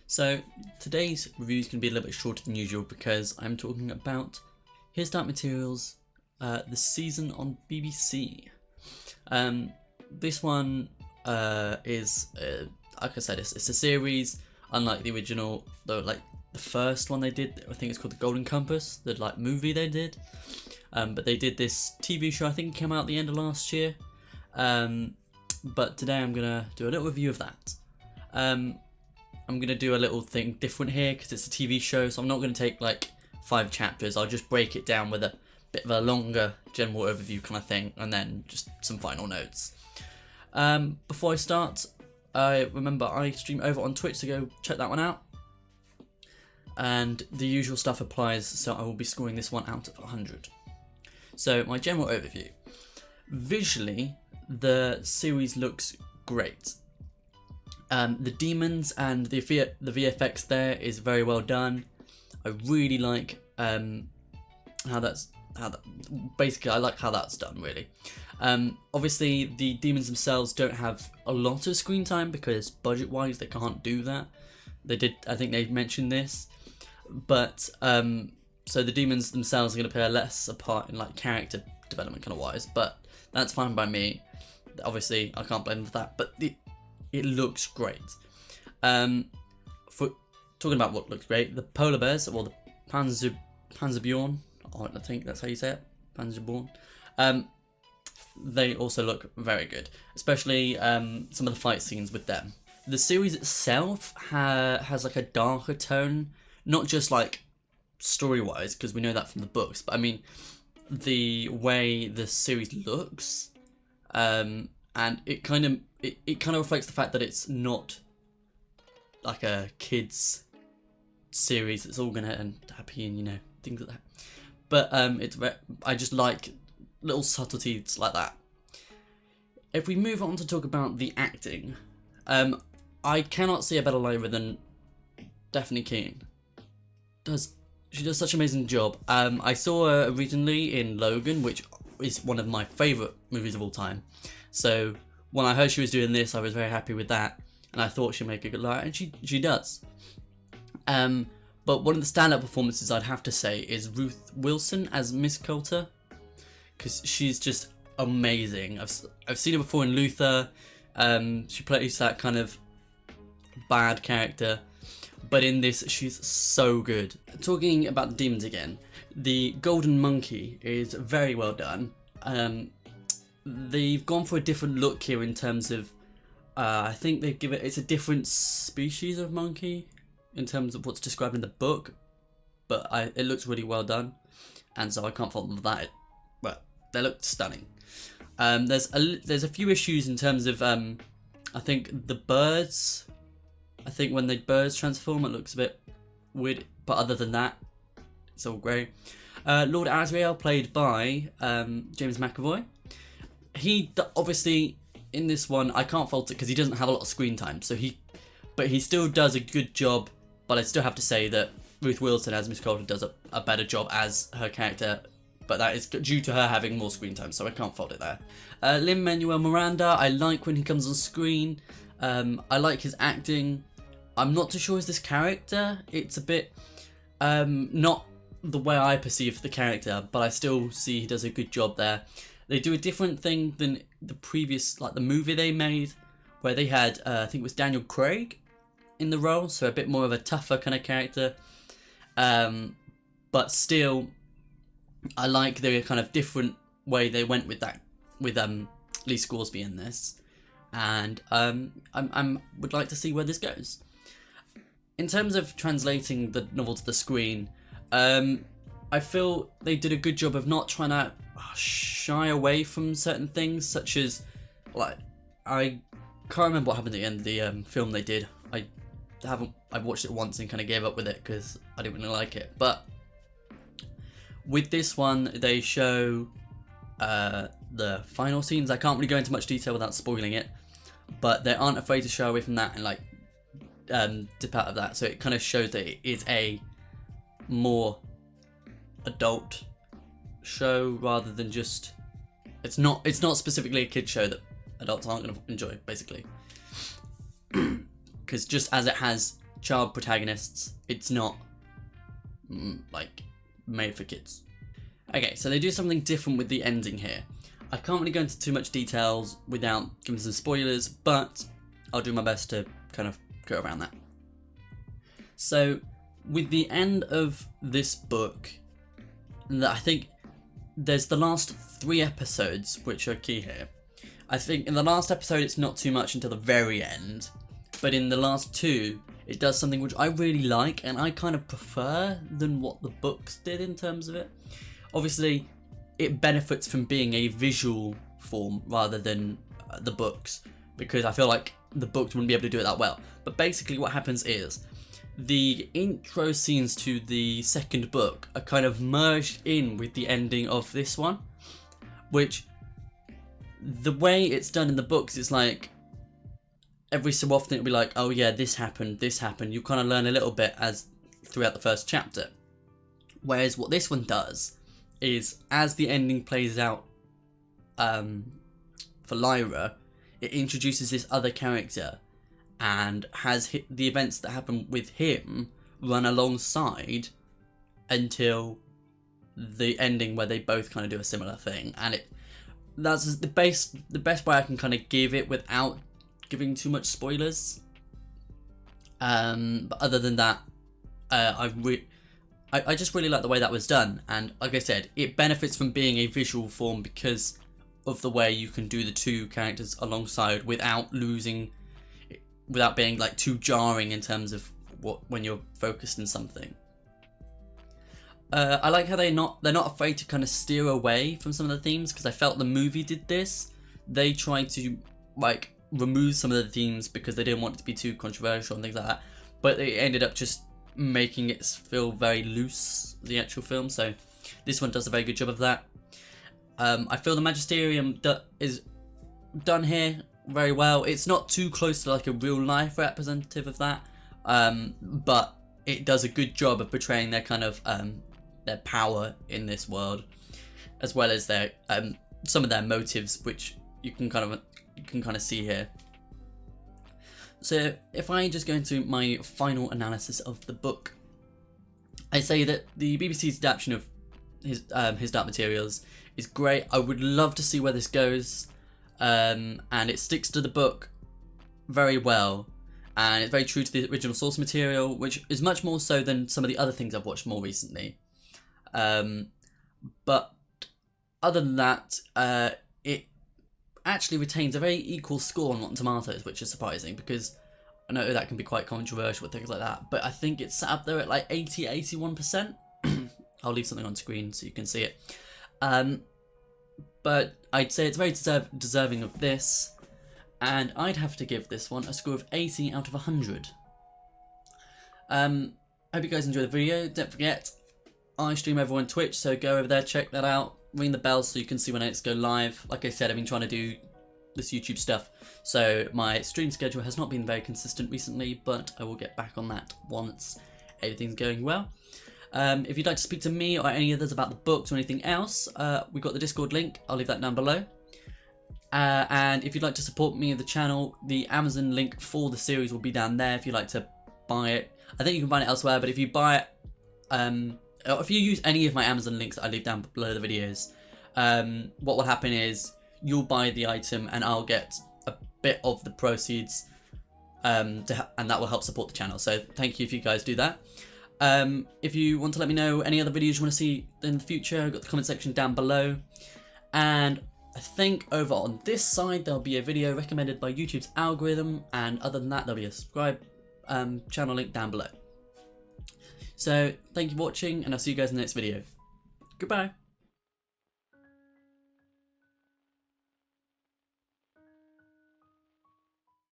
So today's review is going to be a little bit shorter than usual because I'm talking about Here's Dark Materials, the season on BBC. This one is, like I said, it's a series, unlike the original, though, like the first one they did, I think it's called The Golden Compass, the movie they did. But they did this TV show, I think it came out at the end of last year. But today I'm going to do a little review of that. I'm going to do a little thing different here because it's a TV show, so I'm not going to take like 5 chapters. I'll just break it down with a bit of a longer general overview kind of thing, and then just some final notes. Before I start, remember I stream over on Twitch, so go check that one out. And the usual stuff applies, so I will be scoring this one out of 100. So my general overview. Visually, the series looks great. The demons and the VFX there is very well done. I really like basically I like how that's done, really. Obviously the demons themselves don't have a lot of screen time because budget wise they can't do that. I think they mentioned this, but so the demons themselves are going to play a lesser part in like character development kind of wise, but that's fine by me. Obviously I can't blame them for that, but it looks great. For talking about what looks great, the polar bears, or the Panzerbjorn, I think that's how you say it, Panzerbjorn. They also look very good, especially some of the fight scenes with them. The series itself has like a darker tone, not just like story-wise, because we know that from the books, but I mean the way the series looks, and it kind of reflects the fact that it's not like a kids series that's all gonna end happy and things like that. But I just like little subtleties like that. If we move on to talk about the acting, I cannot see a better liver than Daphne Keane. She does such an amazing job. I saw her originally in Logan, which is one of my favourite movies of all time. So when I heard she was doing this, I was very happy with that, and I thought she'd make a good liar, and she does. But one of the standout performances I'd have to say is Ruth Wilson as Miss Coulter, because she's just amazing. I've seen her before in Luther. She plays that kind of bad character, but in this she's so good. Talking about the demons again, the golden monkey is very well done. They've gone for a different look here in terms of, I think it's a different species of monkey in terms of what's described in the book, but it looks really well done, and so I can't fault them for that. But they look stunning. There's a few issues in terms of I think the birds. I think when the birds transform, it looks a bit weird, but other than that, it's all great. Lord Asriel, played by James McAvoy. He obviously in this one I can't fault it because he doesn't have a lot of screen time, but he still does a good job. But I still have to say that Ruth Wilson as Miss Coulter does a better job as her character, but that is due to her having more screen time, so I can't fault it there. Lin-Manuel Miranda, I like when he comes on screen. I like his acting. I'm not too sure is this character. It's a bit not the way I perceive the character, but I still see he does a good job there. They do a different thing than the previous, like the movie they made, where they had, I think it was Daniel Craig in the role, so a bit more of a tougher kind of character. But still, I like the kind of different way they went with that, with Lee Scoresby in this, and I would like to see where this goes. In terms of translating the novel to the screen, I feel they did a good job of not trying to shy away from certain things, such as, like, I can't remember what happened at the end of the film they did. I watched it once and kind of gave up with it because I didn't really like it. But with this one, they show the final scenes. I can't really go into much detail without spoiling it, but they aren't afraid to shy away from that and like dip out of that. So it kind of shows that it is a more adult show rather than just it's not specifically a kid show that adults aren't going to enjoy, basically. Because just as it has child protagonists. It's not like made for kids. Okay, so they do something different with the ending here. I can't really go into too much details without giving some spoilers, but I'll do my best to kind of go around that. So with the end of this book, I think there's the last 3 episodes which are key here. I think in the last episode it's not too much until the very end, but in the last 2 it does something which I really like and I kind of prefer than what the books did in terms of it. Obviously it benefits from being a visual form rather than the books, because I feel like the books wouldn't be able to do it that well. But basically what happens is the intro scenes to the second book are kind of merged in with the ending of this one, which the way it's done in the books is like every so often it'll be like, oh yeah, this happened, you kind of learn a little bit as throughout the first chapter. Whereas what this one does is, as the ending plays out for Lyra, it introduces this other character and has the events that happen with him run alongside until the ending where they both kind of do a similar thing. And that's the best way I can kind of give it without giving too much spoilers. But other than that, I just really like the way that was done, and like I said, it benefits from being a visual form because of the way you can do the 2 characters alongside without being like too jarring in terms of when you're focused in something. I like how they're not afraid to kind of steer away from some of the themes, because I felt the movie did this. They tried to like remove some of the themes because they didn't want it to be too controversial and things like that, but they ended up just making it feel very loose, the actual film. So this one does a very good job of that. I feel the Magisterium is done here very well. It's not too close to like a real life representative of that, but it does a good job of portraying their kind of their power in this world, as well as their some of their motives, which you can kind of see here. So if I just go into my final analysis of the book, I say that the BBC's adaptation of His Dark Materials is great. I would love to see where this goes, and it sticks to the book very well, and it's very true to the original source material, which is much more so than some of the other things I've watched more recently. But other than that, it actually retains a very equal score on Rotten Tomatoes, which is surprising because I know that can be quite controversial with things like that, but I think it's sat up there at like 80-81%. I'll leave something on screen so you can see it. But I'd say it's very deserving of this, and I'd have to give this one a score of 80 out of 100. Hope you guys enjoyed the video. Don't forget, I stream over on Twitch, so go over there, check that out. Ring the bell so you can see when it's go live. Like I said, I've been trying to do this YouTube stuff, so my stream schedule has not been very consistent recently, but I will get back on that once everything's going well. If you'd like to speak to me or any others about the books or anything else, we've got the Discord link. I'll leave that down below. And if you'd like to support me and the channel, the Amazon link for the series will be down there if you'd like to buy it. I think you can find it elsewhere, but if you buy it, or if you use any of my Amazon links that I leave down below the videos, what will happen is you'll buy the item and I'll get a bit of the proceeds, and that will help support the channel. So thank you if you guys do that. If you want to let me know any other videos you want to see in the future, I've got the comment section down below. And I think over on this side there'll be a video recommended by YouTube's algorithm, and other than that there'll be a subscribe channel link down below. So thank you for watching, and I'll see you guys in the next video. Goodbye.